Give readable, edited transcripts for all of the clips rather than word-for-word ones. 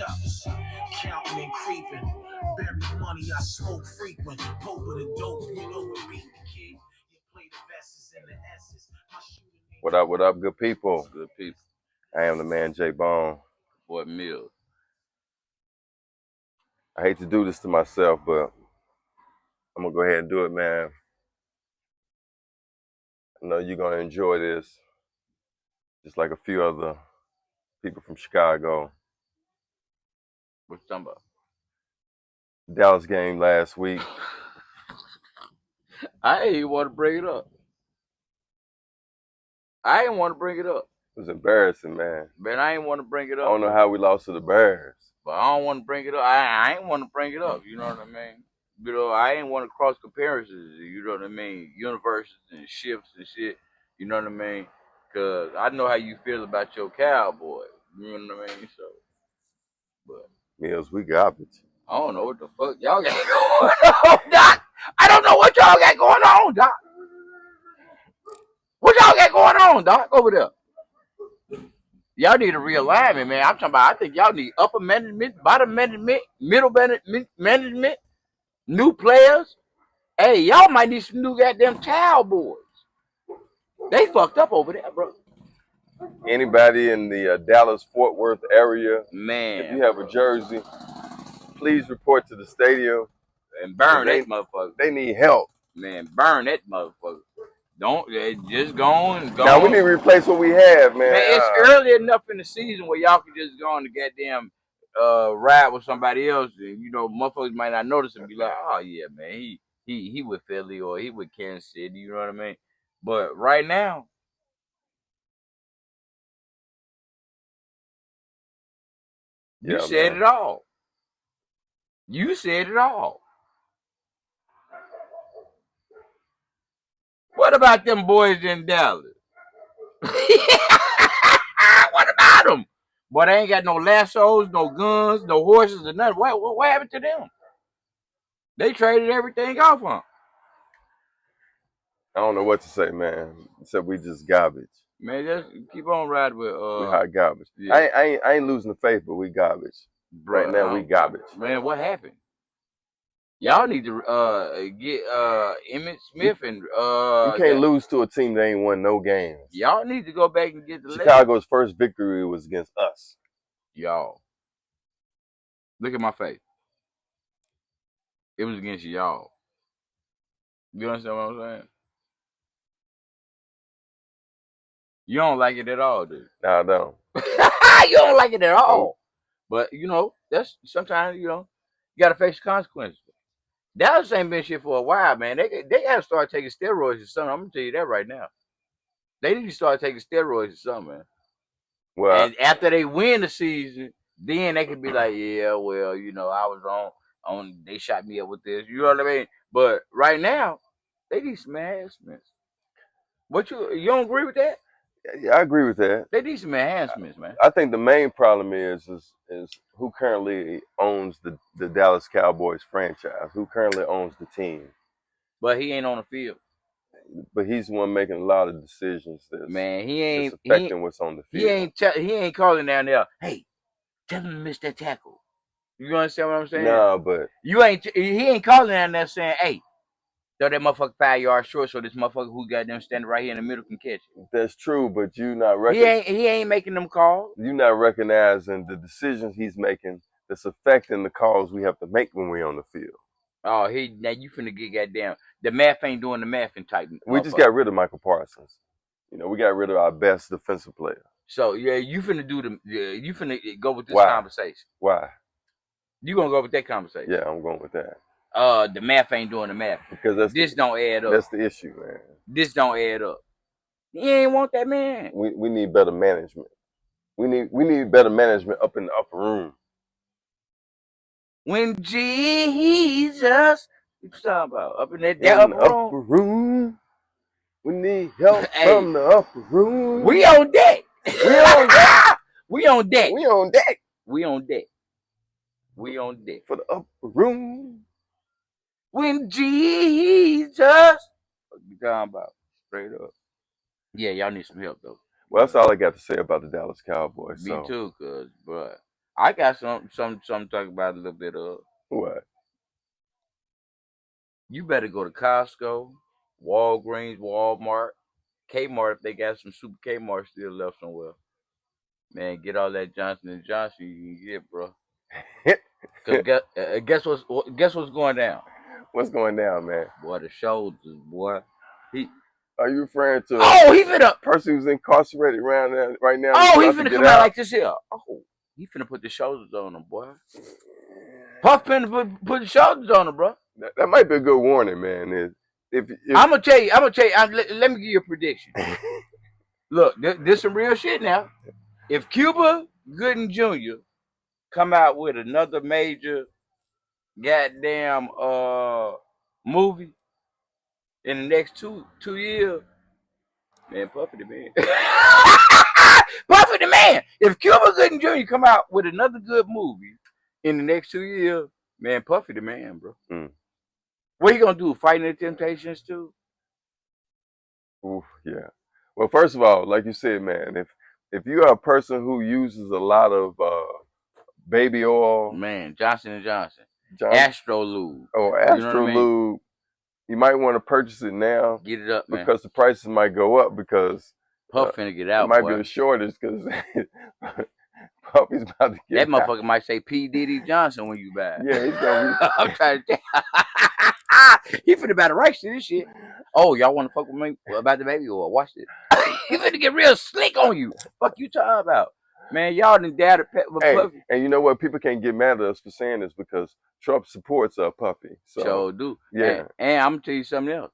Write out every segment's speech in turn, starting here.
ducks, counting and creeping. Bury money, I smoke frequent. Pope of the dope, you know what beat, kid. You play the S's and the S's. What up, good people? Good people. I am the man, Jbone. Boy, Mealz. I hate to do this to myself, but I'm gonna go ahead and do it, man. I know you're gonna enjoy this, just like a few other people from Chicago. What you talking about? Dallas game last week. I ain't want to bring it up. I ain't want to bring it up. It was embarrassing, man. Man, I ain't want to bring it I up. don't know how we lost to the Bears. But I don't want to bring it up. I ain't want to bring it up. You know what I mean? You know, I ain't want to cross comparisons. You know what I mean? Universes and shifts and shit. You know what I mean? Because I know how you feel about your Cowboys. You know what I mean? So, but Mealz, we garbage. I don't know what the fuck y'all got going on, Doc. I don't know what y'all got going on, Doc. What y'all got going on, Doc, over there? Y'all need a realignment, man. I'm talking about, I think y'all need upper management, bottom management, middle management, new players. Hey, y'all might need some new goddamn Cowboys. They fucked up over there, bro. Anybody in the Dallas-Fort Worth area, Man, if you have bro. a jersey, please report to the stadium. And burn that motherfucker. They need help. Man, burn that motherfucker. Don't just go on and go Now we on. need to replace what we have, man. Man, it's early enough in the season where y'all can just go on the goddamn ride with somebody else, and you know, motherfuckers might not notice and be like, "Oh yeah, man, he with Philly or he with Kansas City." You know what I mean? But right now, you said it all. You said it all. What about them boys in Dallas? What about them? Boy, they ain't got no lassos, no guns, no horses, or nothing. What happened to them? They traded everything off on. I don't know what to say, man. Except we just garbage. Man, just keep on riding with We hot garbage. yeah. I ain't losing the faith, but we garbage. Bro, Right now we garbage. Man, what happened? Y'all need to get Emmett Smith and You can't lose to a team that ain't won no games. Y'all need to go back and get the Chicago's first victory was against us. Y'all. Look at my face. It was against y'all. You understand what I'm saying? You don't like it at all, dude. No, I don't. You don't like it at all. But you know, that's sometimes you gotta face the consequences. Dallas ain't been shit for a while, man. They gotta start taking steroids or something. I'm gonna tell you that right now. They need to start taking steroids or something, man. Well, and after they win the season, then they could be like, yeah, well, you know, I was on. They shot me up with this. You know what I mean? But right now, they need some enhancements. What you don't agree with that? Yeah, I agree with that. They need some enhancements, man. I think the main problem is who currently owns the Dallas Cowboys franchise. Who currently owns the team? But he ain't on the field. But he's the one making a lot of decisions that's affecting what's on the field. He ain't calling down there, hey, tell him to miss that tackle. You understand what I'm saying? No, but he ain't calling down there saying, hey, throw that motherfucker 5 yards short so this motherfucker who got them standing right here in the middle can catch it. That's true, but you not he ain't making them calls. You not recognizing the decisions he's making that's affecting the calls we have to make when we're on the field. Oh, now you finna get goddamn. The math ain't doing the math in type. We just got rid of Michael Parsons. You know, we got rid of our best defensive player. So yeah, you finna you finna go with this conversation. Why? You gonna go with that conversation? Yeah, I'm going with that. The math ain't doing the math. Because this don't add up. That's the issue, man. This don't add up. You ain't want that, man. We need better management. We need better management up in the upper room. When Jesus, what you talking about? Up in that upper room. We need help from the upper room. We on deck. We on deck. We on deck. We on deck. We on deck. We on deck. For the upper room. When Jesus, what you talking about? Straight up. Yeah, y'all need some help though. Well, that's all I got to say about the Dallas Cowboys. Me too, cuz, bro. I got some to talk about a little bit of. What? You better go to Costco, Walgreens, Walmart, Kmart if they got some Super Kmart still left somewhere. Man, get all that Johnson and Johnson you can get, bro. Cause guess what's going down? What's going down, man? Boy, the shoulders, boy. He Are you referring to he finna a person who's incarcerated right now he about to finna get come out out? like this here. Oh, he finna put the shoulders on him, boy. Puff finna put the shoulders on him, bro. That might be a good warning, man. If I'm gonna tell you. Let me give you a prediction. Look, this some real shit now. If Cuba Gooding Jr. come out with another major goddamn movie in the next two years, man, Puffy the man. Puffy the man. If Cuba Gooding Jr. come out with another good movie in the next 2 years, man, Puffy the man, bro. What you gonna do? Fighting the Temptations too? Oof, yeah. Well, first of all, like you said, man, if you are a person who uses a lot of baby oil, Man, Johnson and Johnson, John, Astro Lube. or You know what I mean? Astrolube, you might want to purchase it now Get it up, man. because the prices might go up because Puff finna get it out, might boy. be a shortage because Puppy's about to get That motherfucker out. might say P. Diddy Johnson when you buy it. Yeah, he's gonna I'm trying to tell he finna buy the rights to this shit. Oh, y'all wanna fuck with me about the baby or watch it? He finna get real slick on you. Fuck you talking about? Man, y'all done dad a pet with Hey, Puffy. and you know what? People can't get mad at us for saying this because Trump supports Puffy. So Sure do. yeah, And I'm gonna tell you something else.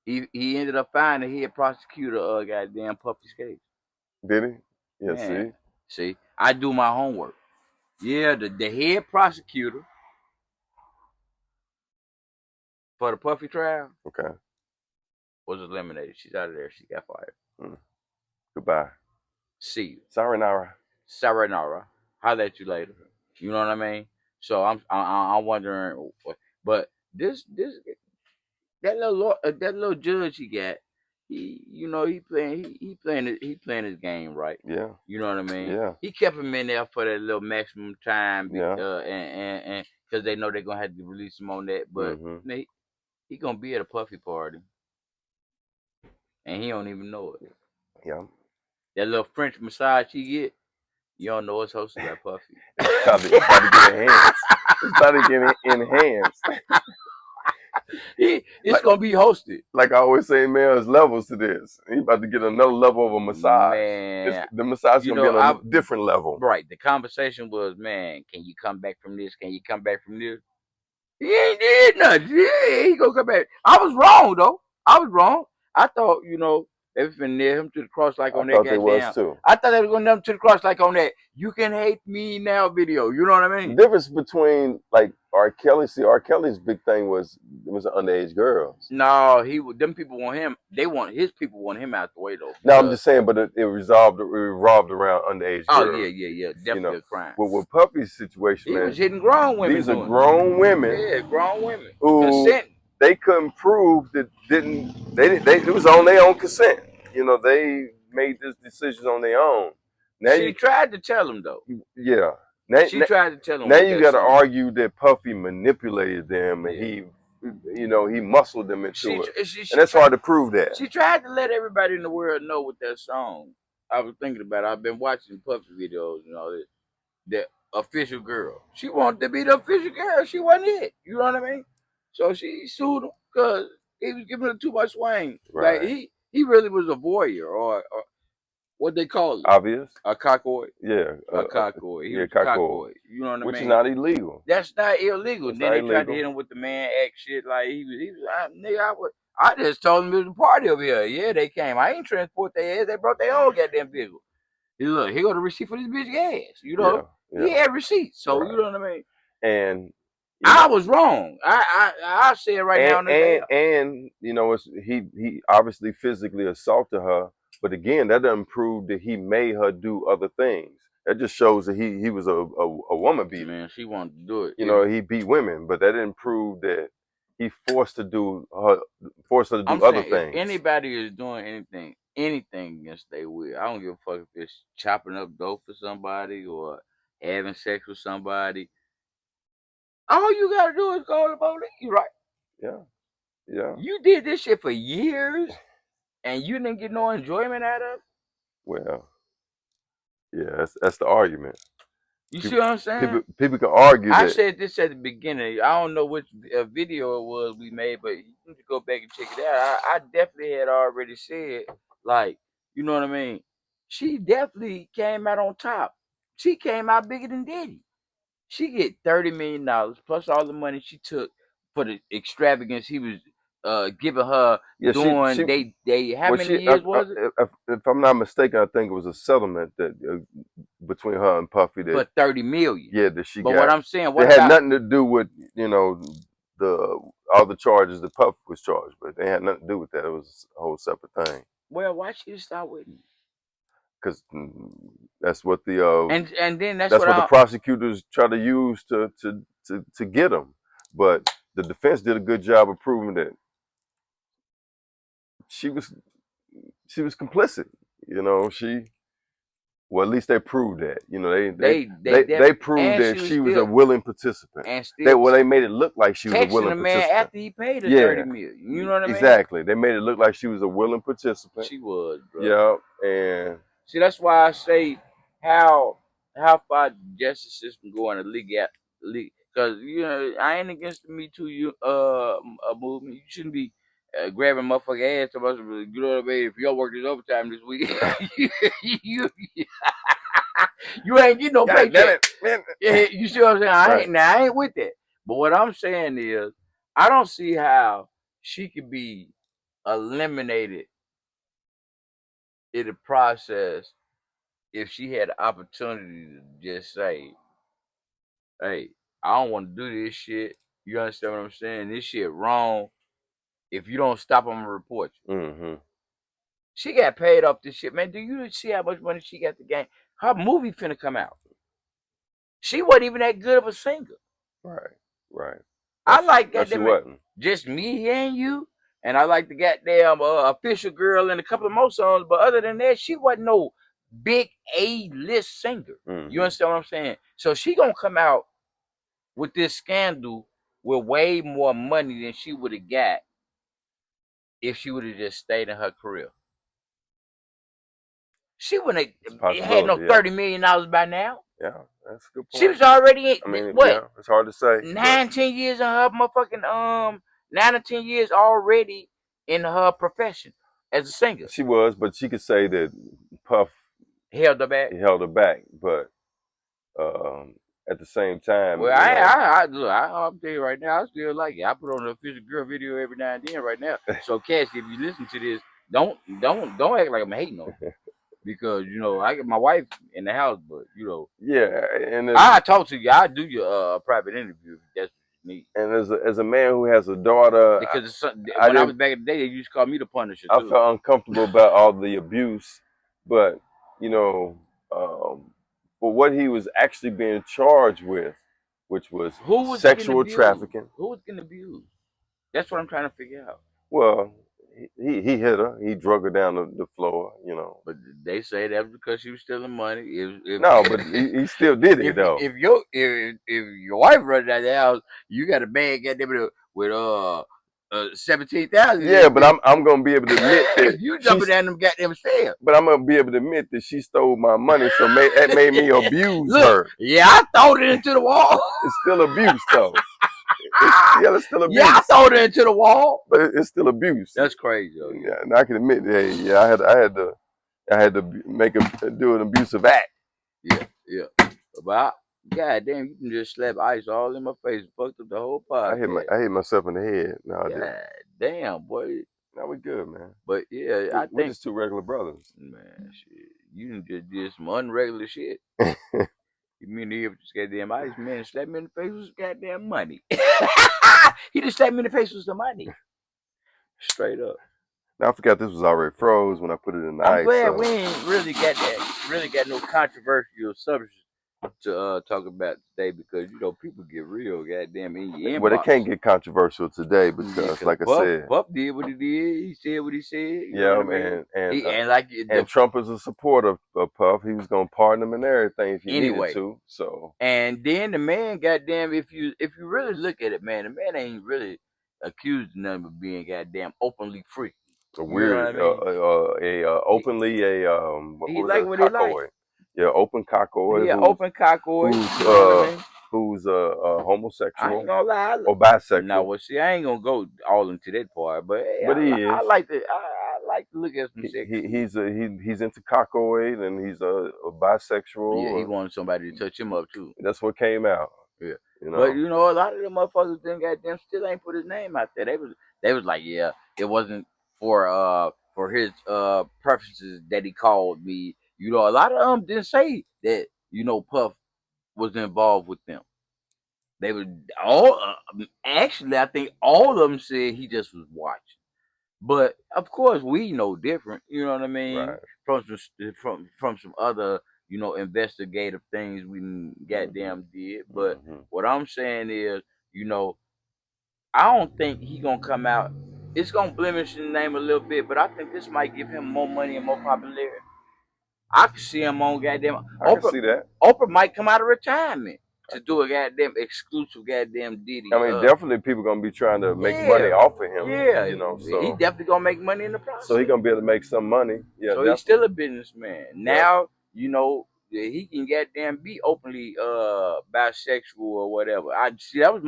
He ended up finding he had prosecutor goddamn Puffy's case. did he? Yeah. Man, see, I do my homework. Yeah, the head prosecutor for the Puffy trial Okay. was eliminated. She's out of there. She got fired. Goodbye. See you. Sayonara. Sayonara. Holler at you later. You know what I mean? So I'm wondering, but this that little judge he got, he playing his game right. Yeah. You know what I mean? Yeah. He kept him in there for that little maximum time, Yeah. and because they know they're gonna have to release him on that, but he gonna be at a Puffy party, and he don't even know it. Yeah. That little French massage he get, you don't know it's hosted by Puffy. It's about to get enhanced. It's about to get enhanced. It's gonna be hosted. Like I always say, man, there's levels to this. He about to get another level of a massage. Man, The massage is gonna be on a different level. Right. The conversation was, man, can you come back from this? Can you come back from this? He ain't did nothing. Yeah, he gonna come back. I was wrong though. I was wrong. I thought, they was finna nail him to the cross like on I that thought they was goddamn. too. I thought they were gonna nail him to the cross like on that "You Can Hate Me Now" video. You know what I mean? The difference between like R. Kelly, R. Kelly's big thing was underage girls. No, them people want him. His people want him out the way though. No, I'm just saying, but it revolved around underage Oh girls. yeah, definitely a crime. With Puppy's situation, He man, was hitting grown women. these are grown women. Yeah, grown women. Who Consent. they couldn't prove that it was on their own consent. They made this decision on their own. Now She tried to tell him though. Yeah. She tried to tell him. Now you got to argue that Puffy manipulated them and he muscled them into it, and that's hard to prove that. She tried to let everybody in the world know with that song. I was thinking about it. I've been watching Puffy videos and all this. The official girl. She wanted to be the official girl. She wasn't it. You know what I mean? So she sued him because he was giving her too much swing. Right. Like he really was a voyeur or what they call it. Obvious. A cockoid. Yeah. A cockoid. He was cockoid. You know what I mean? Which is not illegal. That's not illegal. It's then not they illegal. tried to hit him with the man act shit like he was nigga. I just told him it was a party over here. Yeah, they came. I ain't transport their ass. They brought their own goddamn vehicle. Look, he got a receipt for this bitch gas. You know, he had receipts. So you know what I mean. And I was wrong. I say it right now. And he obviously physically assaulted her, but again, that doesn't prove that he made her do other things. That just shows that he was a woman beater. Man, she wanted to do it. He beat women, but that didn't prove that he forced her to do other things. If anybody is doing anything against their will, I don't give a fuck if it's chopping up dope for somebody or having sex with somebody. All you gotta do is call the police, right? Yeah, yeah. You did this shit for years and you didn't get no enjoyment out of it. Well, yeah. That's the argument. You see People, what I'm saying? people can argue I that. said this at the beginning. I don't know which video it was we made, but you need to go back and check it out. I definitely had already said, like, you know what I mean? She definitely came out on top. She came out bigger than Diddy. She get $30 million plus all the money she took for the extravagance he was giving her Yeah, during she they how well, many years was it? if I'm not mistaken, I think it was a settlement that between her and Puffy that For 30 million. yeah that she But what got. I'm saying, They what had about nothing to do with the all the charges that Puffy was charged, but they had nothing to do with that. It was a whole separate thing well, why she stop with me? because that's what the And then that's that's what what the I prosecutors try to use to get him. But the defense did a good job of proving that she was she was complicit. You know, well, at least they proved that. You know, they they definitely proved and that she was she was a still willing participant. and They still well, they made it look like she was a texting willing the man participant. after he paid her Yeah, 30 million. You know what I mean? exactly. They made it look like she was a willing participant. She was, bro. Yeah, and See, that's why I say how far the justice system go in the legal because you know I ain't against the Me Too movement. You shouldn't be grabbing motherfucker ass to us. You know what I mean? If y'all work this overtime this week, you you ain't getting no God damn paycheck. it, man. Yeah, you see what I'm saying? Right. I ain't with that. But what I'm saying is, I don't see how she could be eliminated in the process if she had the opportunity to just say, "Hey, I don't want to do this shit." You understand what I'm saying? This shit wrong. If you don't stop, I'm gonna report you. Mm-hmm. She got paid off this shit, man. Do you see how much money she got to gain? Her movie finna come out. She wasn't even that good of a singer. Right. Right. I like No, that she damn wasn't. just me and you, and I like the goddamn official girl and a couple of more songs. But other than that, she wasn't no big A-list singer. You Mm-hmm. understand what I'm saying? So she gonna come out with this scandal with way more money than she would have got if she would have just stayed in her career. She wouldn't It's a have had no possibility. Yeah. $30 million by now. Yeah. That's a good She point. was already in I mean, what yeah, it's hard to say, but 9, 10 years in her motherfucking 9 or 10 years already in her profession as a singer. she was. But she could say that Puff Held her back. held her back, but um, at the same time, Well, I'm telling you right now, I still like it. I put on the official girl video every now and then right now. So, Cash, if you listen to this, don't act like I'm hating on you. Because, you know, I get my wife in the house, but, you know, yeah, and I talk to you. I do your private interview if that's what you need. and as a man who has a daughter, Because I when I was didn't. back in the day, they used to call me the Punisher, I too. felt uncomfortable about all the abuse, but you know, for what he was actually being charged with, which was Who was getting sexual abused? trafficking. Who was getting abused? That's what I'm trying to figure out. Well, he hit her. He drug her down the floor. You know. But they say that was because she was stealing money. No, but he still did it though. If your wife running out of the house, you got a man goddamn with 17,000 in Yeah, that but bitch. I'm gonna be able to admit that You jumping she's. down them goddamn stairs. But I'm gonna be able to admit that she stole my money, so that made me abuse Look, her. yeah, I thrown it into the wall. It's still abuse though. It's still Yeah, I abuse, thrown it into the wall. but it's still abuse. That's crazy, though. Yeah, and I can admit, hey, yeah, I had to make do an abusive act. Yeah. But God damn, you can just slap ice all in my face, fucked up the whole podcast. I hit myself in the head. No, I didn't. God damn, boy. No, we good, man. But yeah, I We're think, just two regular brothers. man, shit, you done just did some unregular shit. You mean to hear this goddamn ice man slap me in the face with some goddamn money? He just slapped me in the face with some money. Straight up. Now I forgot this was already froze when I put it in the I'm ice. glad So we ain't really got no controversial subjects to talk about today because you know people get real goddamn in your Well, they inbox. can't get controversial today Yeah, because, cause like I Puff said, Puff did what he did. He said what he said. You know yeah, what I mean? He, and and Trump is a supporter of Puff. He was gonna pardon him and everything if you needed anyway. to. So And then the man, goddamn, if you really look at it, man, the man ain't really accused of nothing of being goddamn openly free. a You know what I weird, mean? He, openly what he was like that? what he like. Cockoid. Yeah, open cockoid He an open cockoid. who's You know what I mean? I ain't homosexual gonna lie. or Now, bisexual, well, see, I ain't gonna go all into that part, but hey, but he I is. like to, I like to look at some sex too. He's into cockoid and he's a bisexual. Yeah, he wanted somebody to touch him up too. That's what came out. Yeah. You But know. you know, a lot of them motherfuckers then goddamn still ain't put his name out there. They was like, yeah, it wasn't for his preferences that he called me. You know, a lot of them didn't say that, you know, Puff was involved with them. They were all actually I think all of them said he just was watching. But of course, we know different. You know what I mean? Right. From some other investigative things we Hmm. goddamn did. But Hmm. what I'm saying is, you know, I don't think he gonna come out. It's gonna blemish his name a little bit, but I think this might give him more money and more popularity. I could see him on goddamn I can Oprah. see that. Oprah might come out of retirement to do a goddamn exclusive goddamn I Diddy. mean, definitely people gonna be trying to make money Yeah, off of him. yeah, You know, he definitely gonna make money in the so he process. gonna be able to make some money. Yeah, So he's definitely. still a businessman. Yeah. Now, you know, he can goddamn be openly bisexual or whatever. I see that was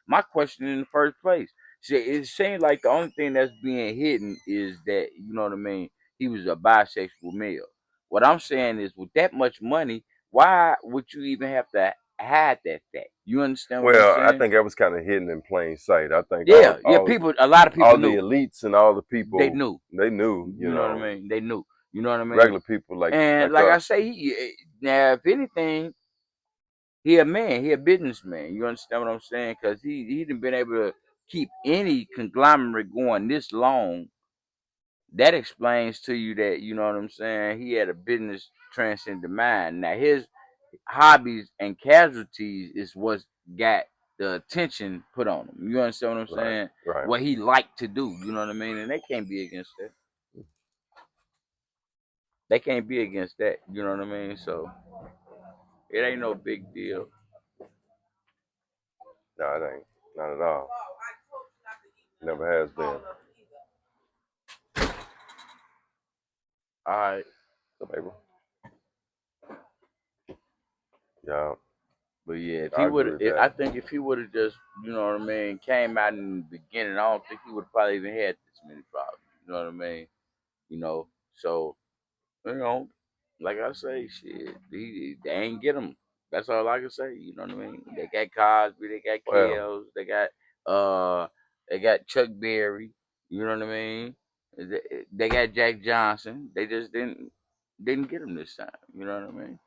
my question in the first place. See, it seems like the only thing that's being hidden is that, you know what I mean, he was a bisexual male. What I'm saying is with that much money, why would you even have to hide that fact? You understand what I'm Well, I saying? think that was kind of hidden in plain sight. I think Yeah, yeah, people a lot of people all the knew. elites and all the They people knew. they knew. You You know what know, I mean? They knew. You know what I mean? regular people like And like I us. say, now if anything, he a man, he a businessman. You understand what I'm saying? Because he done been able to keep any conglomerate going this long. That explains to you that, you know what I'm saying, he had a business transcendent mind. Now his hobbies and casualties is what's got the attention put on him. You understand what I'm Right. saying? Right. What he liked to do. You know what I mean? And they can't be against that. They can't be against that. You know what I mean? So it ain't no big deal. No, it ain't. Not at all. Never has been. All right. So, baby. Yeah, But yeah, if he I would, agree with that. I think if he would have just, you know what I mean, came out in the beginning, I don't think he would have probably even had this many problems. You know what I mean? You know, so you know, like I say, shit, they ain't get him. That's all I can say. You know what I mean? They got Cosby, they got Well, Kells, uh, they got Chuck Berry. You know what I mean? They got Jack Johnson. They just didn't get him this time. You know what I mean?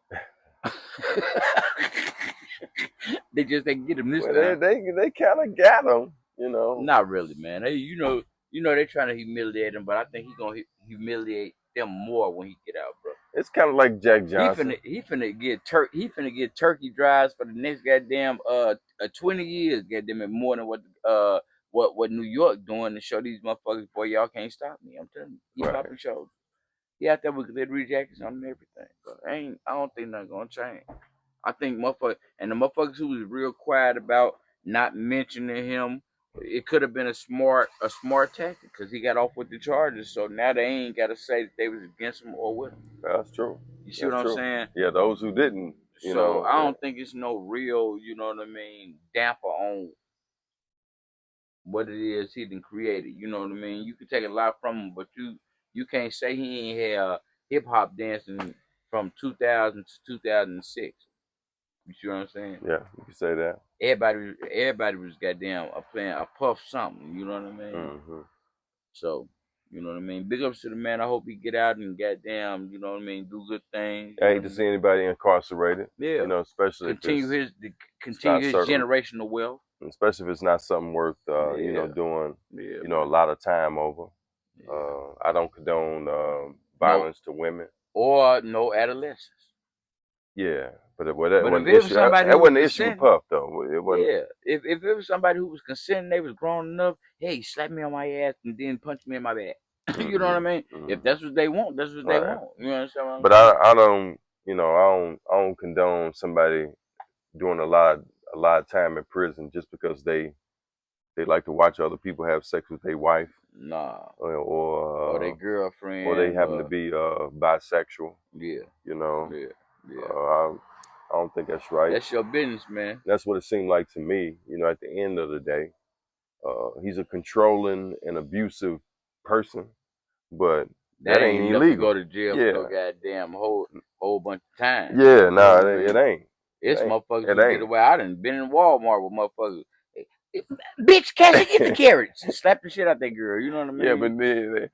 They just didn't get him this well, time. they kind of got him. You know, Not really, man. They, you know, they're trying to humiliate him, but I think he gonna humiliate them more when he get out, bro. it's kind of like Jack Johnson. He finna get he finna get turkey drives for the next goddamn 20 years, goddamn it, more than what New York doing to show these motherfuckers, boy, y'all can't stop me. I'm telling you, he Right. popping shows. He out there with glittery jackets on and everything. But I don't think nothing gonna change. I think motherfucker and the motherfuckers who was real quiet about not mentioning him, it could have been a smart tactic because he got off with the charges. So now they ain't got to say that they was against him or with him. That's true. You see what That's I'm true. saying? Yeah, those who didn't, So I don't think it's no real, you know what I mean, damper on what it is he done created. You know what I mean? You can take a lot from him, but you can't say he ain't had hip hop dancing from 2000 to 2006. You see what I'm saying? yeah, you can say that. Everybody was goddamn playing a puff something. You know what I mean? Hmm. So, you know what I mean. Big ups to the man. I hope he get out and goddamn, you know what I mean, do good things. I You know hate what to I see mean? anybody incarcerated. Yeah. You know, especially if Continue it's not continue his certain, generational wealth. especially if it's not something worth Yeah, doing yeah, a man. lot of time over. Yeah. I don't condone No, violence to women. or no adolescence. Yeah, But that But if wasn't it the was issue. somebody That who was wasn't the issue with consenting, Puff though. It wasn't. yeah. If it was somebody who was consenting, they was grown enough. Hey, slap me on my ass and then punch me in my back. You know what I Mm-hmm, mean? If mm-hmm. that's what they want, that's what they Right. want. You understand what I'm But saying? I don't. You know, I don't condone somebody doing a lot of time in prison just because they like to watch other people have sex with their wife Nah. or Or they or they girlfriend, happen to or be bisexual. yeah, You know, yeah, yeah. I don't think that's right. That's your business, man. That's what it seemed like to me. You know, at the end of the day, he's a controlling and abusive person, but That that ain't ain't enough to go illegal. to jail for no Yeah, goddamn whole bunch of time. yeah, You know nah, what I it mean? ain't, It's motherfuckers it who get ain't. away. I done been in Walmart with motherfuckers. Bitch, Cassie, get the carrots. Slap the shit out that girl. You know what I Yeah, mean? but then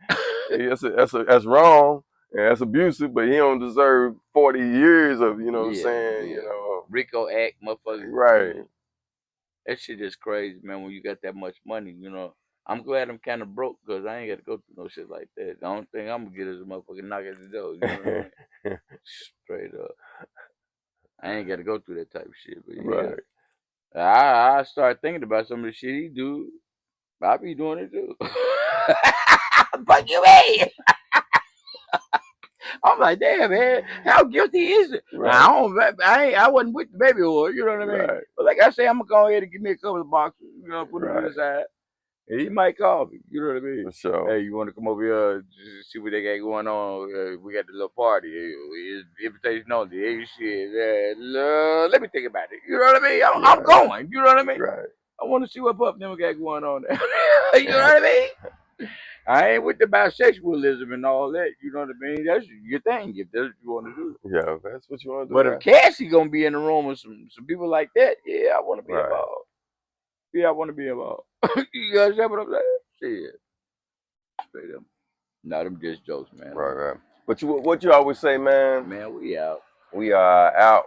that's wrong and that's abusive. But he don't deserve 40 years of you know what I'm Yeah, saying. You yeah. know, Rico Act, motherfuckers. You right? know, that shit is crazy, man. When you got that much money, you know. I'm glad I'm kind of broke because I ain't got to go through no shit like that. The only thing I'm gonna get is a motherfucking knock at the door. You know what I mean? Straight up. I ain't got to go through that type of shit. But yeah, Right. I start thinking about some of the shit he do. I be doing it too. Fuck you, man. I'm like, damn, man, how guilty is it? Right. I wasn't with the baby oil, you know what I mean? Right. But like I say, I'm gonna go ahead and give me a couple of boxes, you know, put them to Right. the side. And he might call me, you know what I mean? For sure. Hey, you want to come over here just see what they got going on? We got the little party. It's invitation only. Hey, shit, let me think about it. You know what I mean? I'm Right. going. You know what I mean? Right. I want to see what Puff them got going on there. You know what I mean? I ain't with the bisexualism and all that. You know what I mean? That's your thing if that's what you want to do. Yeah, if that's what you want to do. But if Cassie gonna be in the room with some people like that, yeah, I want to be Right. involved. Yeah, I want to be involved. You understand what I'm saying? Shit, straight up. Nah, them just jokes, man. Right. Right. But what you always say, man? Man, we out. We are out.